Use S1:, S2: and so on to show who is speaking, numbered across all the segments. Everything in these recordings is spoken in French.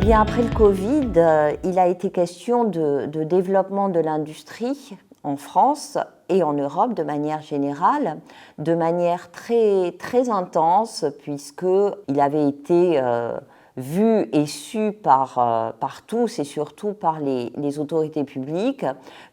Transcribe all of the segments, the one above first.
S1: Bien, après le Covid, il a été question de développement de l'industrie en France et en Europe de manière générale, de manière très, très intense, puisqu'il avait été vu et su par tous et surtout par les autorités publiques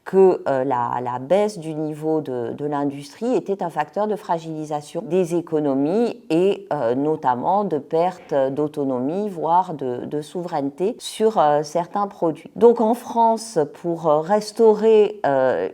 S1: que la baisse du niveau de l'industrie était un facteur de fragilisation des économies et notamment de perte d'autonomie, voire de souveraineté sur certains produits. Donc en France, pour restaurer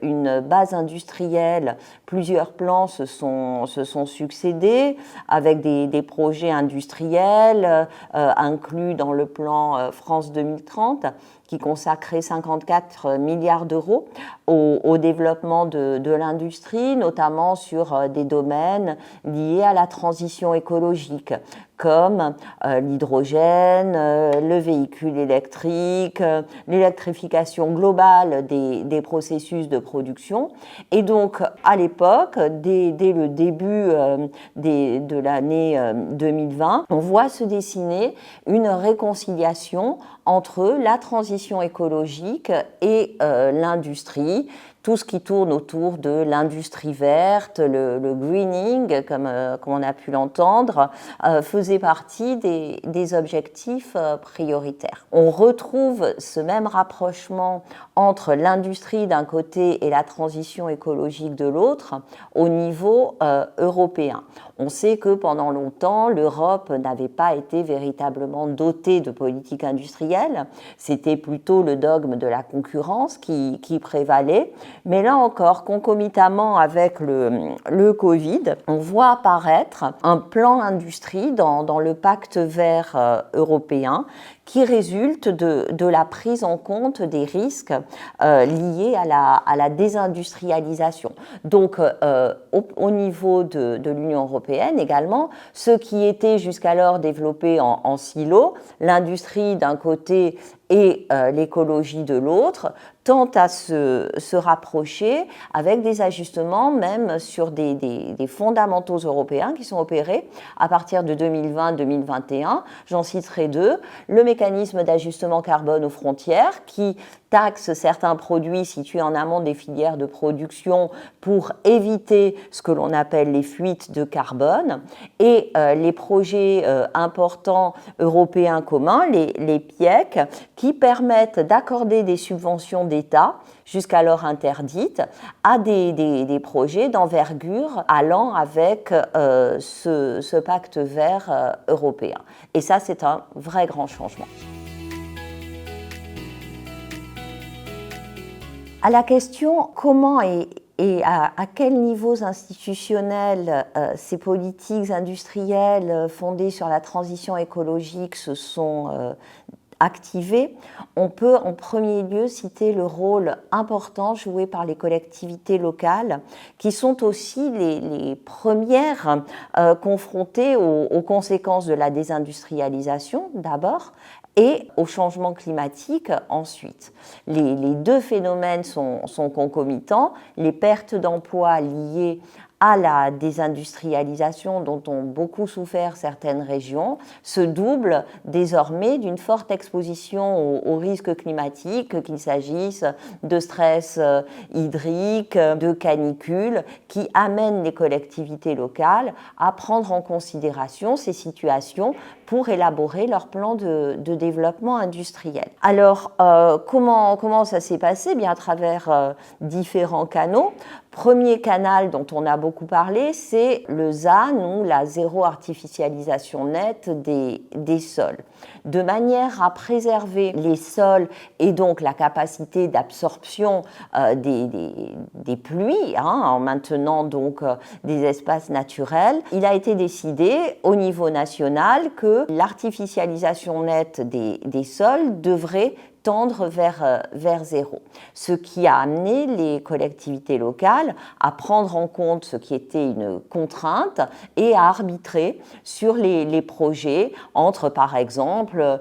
S1: une base industrielle, plusieurs plans se sont succédés avec des projets industriels inclus dans le plan France 2030 qui consacrait 54 milliards d'euros au développement de l'industrie, notamment sur des domaines liés à la transition écologique, comme l'hydrogène, le véhicule électrique, l'électrification globale des processus de production. Et donc, à l'époque, dès le début de l'année 2020, on voit se dessiner une réconciliation entre la transition écologique et l'industrie, tout ce qui tourne autour de l'industrie verte, le greening, comme on a pu l'entendre, faisait partie des objectifs prioritaires. On retrouve ce même rapprochement entre l'industrie d'un côté et la transition écologique de l'autre au niveau européen. On sait que pendant longtemps, l'Europe n'avait pas été véritablement dotée de politique industrielle. C'était plutôt le dogme de la concurrence qui prévalait. Mais là encore, concomitamment avec le Covid, on voit apparaître un plan industrie dans le pacte vert européen qui résulte de la prise en compte des risques liés à la désindustrialisation. Donc, au niveau de l'Union européenne également, ce qui était jusqu'alors développé en silo, l'industrie d'un côté et l'écologie de l'autre, tend à se rapprocher avec des ajustements même sur des fondamentaux européens qui sont opérés à partir de 2020-2021. J'en citerai deux. Le mécanisme d'ajustement carbone aux frontières qui taxe certains produits situés en amont des filières de production pour éviter ce que l'on appelle les fuites de carbone, et les projets importants européens communs, les PIEC, qui permettent d'accorder des subventions d'État, jusqu'alors interdites, à des projets d'envergure allant avec ce pacte vert européen. Et ça, c'est un vrai grand changement. À la question comment et à quels niveaux institutionnels ces politiques industrielles fondées sur la transition écologique se sont activées, on peut en premier lieu citer le rôle important joué par les collectivités locales, qui sont aussi les premières confrontées aux conséquences de la désindustrialisation d'abord, et au changement climatique ensuite. Les deux phénomènes sont concomitants. Les pertes d'emplois liées à la désindustrialisation dont ont beaucoup souffert certaines régions se doublent désormais d'une forte exposition aux risques climatiques, qu'il s'agisse de stress hydrique, de canicules, qui amènent les collectivités locales à prendre en considération ces situations pour élaborer leur plan de développement industriel. Alors, comment ça s'est passé? Bien, à travers différents canaux. Premier canal dont on a beaucoup parlé, c'est le ZAN, ou la zéro artificialisation nette des sols. De manière à préserver les sols et donc la capacité d'absorption des pluies, en maintenant donc des espaces naturels, il a été décidé au niveau national que l'artificialisation nette des sols devrait tendre vers zéro. Ce qui a amené les collectivités locales à prendre en compte ce qui était une contrainte et à arbitrer sur les projets entre, par exemple,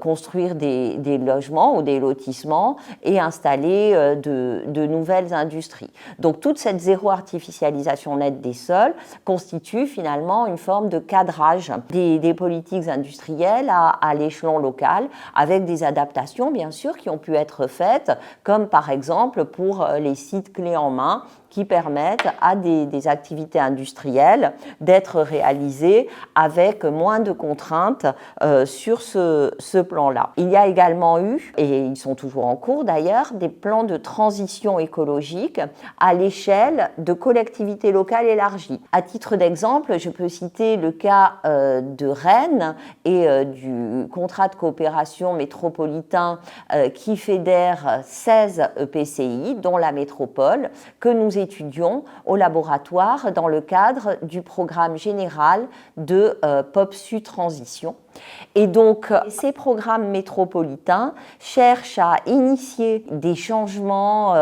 S1: construire des logements ou des lotissements et installer de nouvelles industries. Donc toute cette zéro artificialisation nette des sols constitue finalement une forme de cadrage des politiques industrielles à l'échelon local, avec des adaptations bien sûr qui ont pu être faites, comme par exemple pour les sites clés en main qui permettent à des activités industrielles d'être réalisées avec moins de contraintes sur ce plan-là. Il y a également eu, et ils sont toujours en cours d'ailleurs, des plans de transition écologique à l'échelle de collectivités locales élargies. À titre d'exemple, je peux citer le cas de Rennes et du contrat de coopération métropolitain qui fédère 16 EPCI, dont la métropole, que nous étudions au laboratoire dans le cadre du programme général de POPSU Transition. Et donc, ces programmes métropolitains cherchent à initier des changements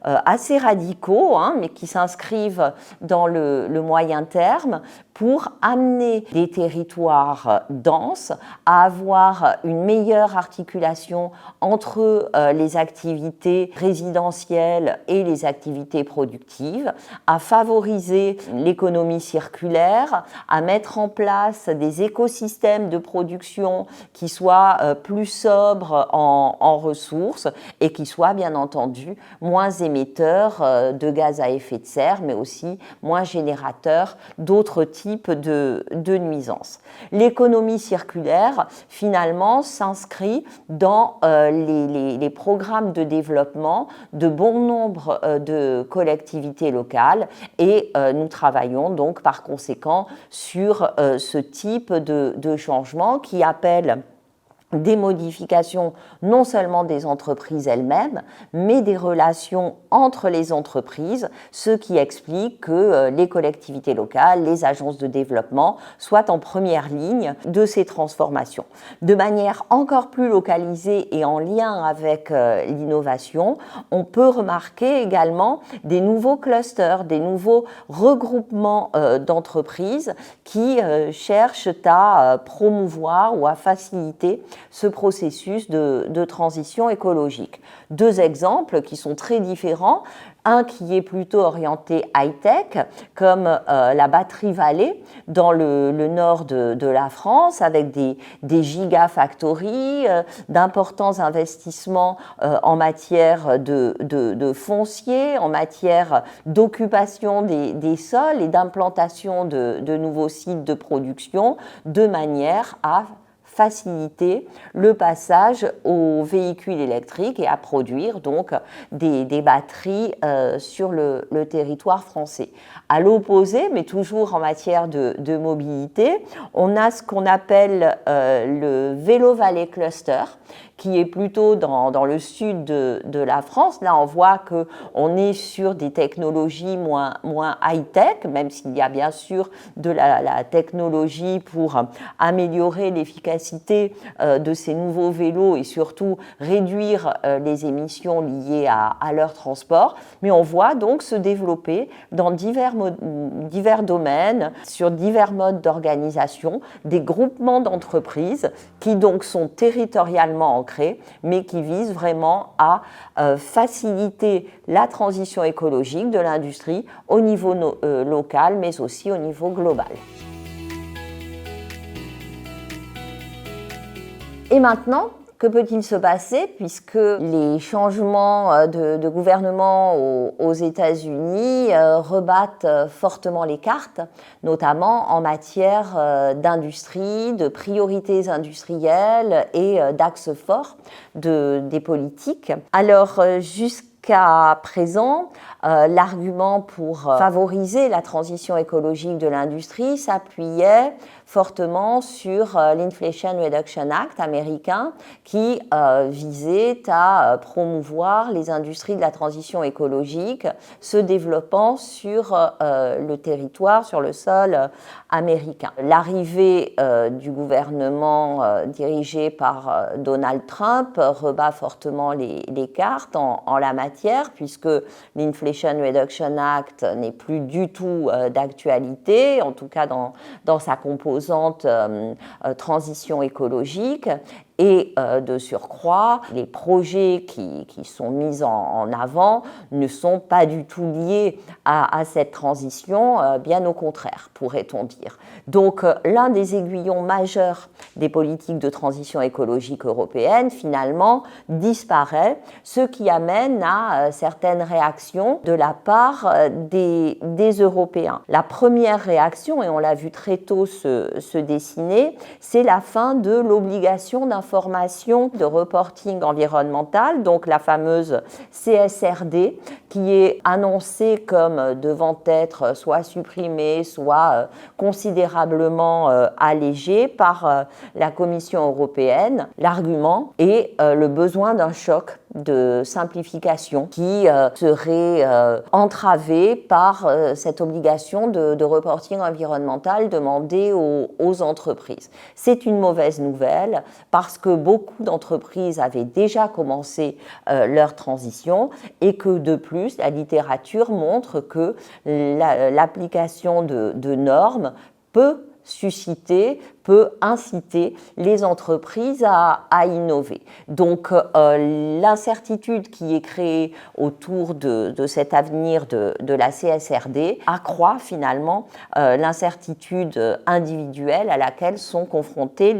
S1: assez radicaux, mais qui s'inscrivent dans le moyen terme pour amener des territoires denses à avoir une meilleure articulation entre les activités résidentielles et les activités productives, à favoriser l'économie circulaire, à mettre en place des écosystèmes de production qui soient plus sobres en ressources et qui soient bien entendu moins émetteurs de gaz à effet de serre, mais aussi moins générateurs d'autres types de nuisances. L'économie circulaire, finalement, s'inscrit dans les programmes de développement de bon nombre de collectivités locales et nous travaillons donc par conséquent sur ce type de changement qui appelle des modifications non seulement des entreprises elles-mêmes, mais des relations entre les entreprises, ce qui explique que les collectivités locales, les agences de développement soient en première ligne de ces transformations. De manière encore plus localisée et en lien avec l'innovation, on peut remarquer également des nouveaux clusters, des nouveaux regroupements d'entreprises qui cherchent à promouvoir ou à faciliter ce processus de transition écologique. Deux exemples qui sont très différents. Un qui est plutôt orienté high-tech, comme la batterie Vallée dans le nord de la France, avec des gigafactories, d'importants investissements en matière de foncier, en matière d'occupation des sols et d'implantation de nouveaux sites de production, de manière à faciliter le passage aux véhicules électriques et à produire donc des batteries sur le territoire français. À l'opposé, mais toujours en matière de mobilité, on a ce qu'on appelle le Vélo Vallée Cluster, qui est plutôt dans le sud de la France. Là, on voit qu'on est sur des technologies moins high-tech, même s'il y a bien sûr de la technologie pour améliorer l'efficacité de ces nouveaux vélos et surtout réduire les émissions liées à leur transport. Mais on voit donc se développer dans divers domaines, sur divers modes d'organisation, des groupements d'entreprises qui donc sont territorialement ancrés, mais qui visent vraiment à faciliter la transition écologique de l'industrie au niveau local, mais aussi au niveau global. Et maintenant, que peut-il se passer puisque les changements de gouvernement aux États-Unis rebattent fortement les cartes, notamment en matière d'industrie, de priorités industrielles et d'axes forts des politiques. Alors, jusqu'à présent, l'argument pour favoriser la transition écologique de l'industrie s'appuyait fortement sur l'Inflation Reduction Act américain qui visait à promouvoir les industries de la transition écologique se développant sur le territoire, sur le sol américain. L'arrivée du gouvernement dirigé par Donald Trump rebat fortement les cartes en la matière, puisque l'Inflation Reduction Act n'est plus du tout d'actualité, en tout cas dans sa composante transition écologique. Et de surcroît, les projets qui sont mis en avant ne sont pas du tout liés à cette transition, bien au contraire, pourrait-on dire. Donc l'un des aiguillons majeurs des politiques de transition écologique européenne, finalement, disparaît, ce qui amène à certaines réactions de la part des Européens. La première réaction, et on l'a vu très tôt se dessiner, c'est la fin de l'obligation d'information de reporting environnemental, donc la fameuse CSRD, qui est annoncée comme devant être soit supprimée, soit considérablement allégée par la Commission européenne. L'argument est le besoin d'un choc de simplification qui serait entravé par cette obligation de reporting environnemental demandée aux entreprises. C'est une mauvaise nouvelle parce que beaucoup d'entreprises avaient déjà commencé leur transition et que de plus, la littérature montre que l'application de normes peut inciter les entreprises à innover. Donc l'incertitude qui est créée autour de cet avenir de la CSRD accroît finalement l'incertitude individuelle à laquelle sont confrontées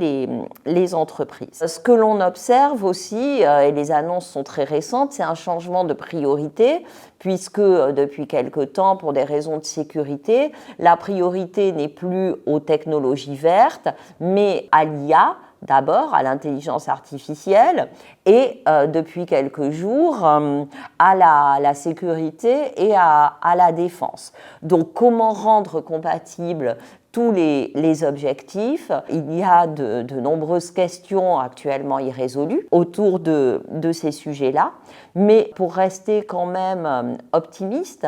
S1: les entreprises. Ce que l'on observe aussi, et les annonces sont très récentes, c'est un changement de priorité, puisque depuis quelque temps, pour des raisons de sécurité, la priorité n'est plus aux technologies vertes, mais à l'IA, d'abord à l'intelligence artificielle et depuis quelques jours à la sécurité et à la défense. Donc comment rendre compatibles tous les objectifs? Il y a de nombreuses questions actuellement irrésolues autour de ces sujets-là, mais pour rester quand même optimiste,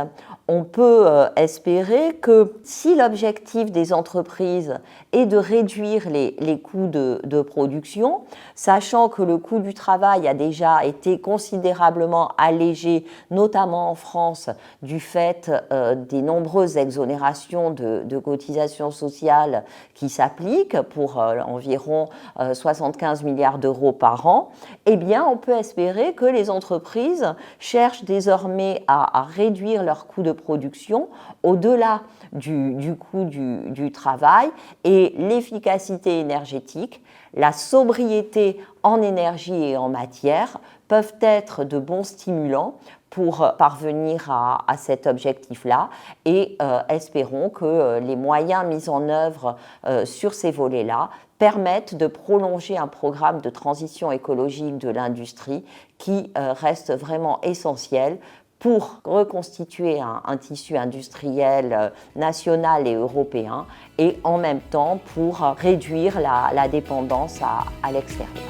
S1: on peut espérer que si l'objectif des entreprises est de réduire les coûts de production, sachant que le coût du travail a déjà été considérablement allégé, notamment en France, du fait des nombreuses exonérations de cotisations sociales qui s'appliquent pour environ 75 milliards d'euros par an, eh bien, on peut espérer que les entreprises cherchent désormais à réduire leurs coûts de production au-delà du coût du travail, et l'efficacité énergétique, la sobriété en énergie et en matière peuvent être de bons stimulants pour parvenir à cet objectif-là, et espérons que les moyens mis en œuvre sur ces volets-là permettent de prolonger un programme de transition écologique de l'industrie qui reste vraiment essentiel pour reconstituer un tissu industriel national et européen, et en même temps pour réduire la dépendance à l'extérieur.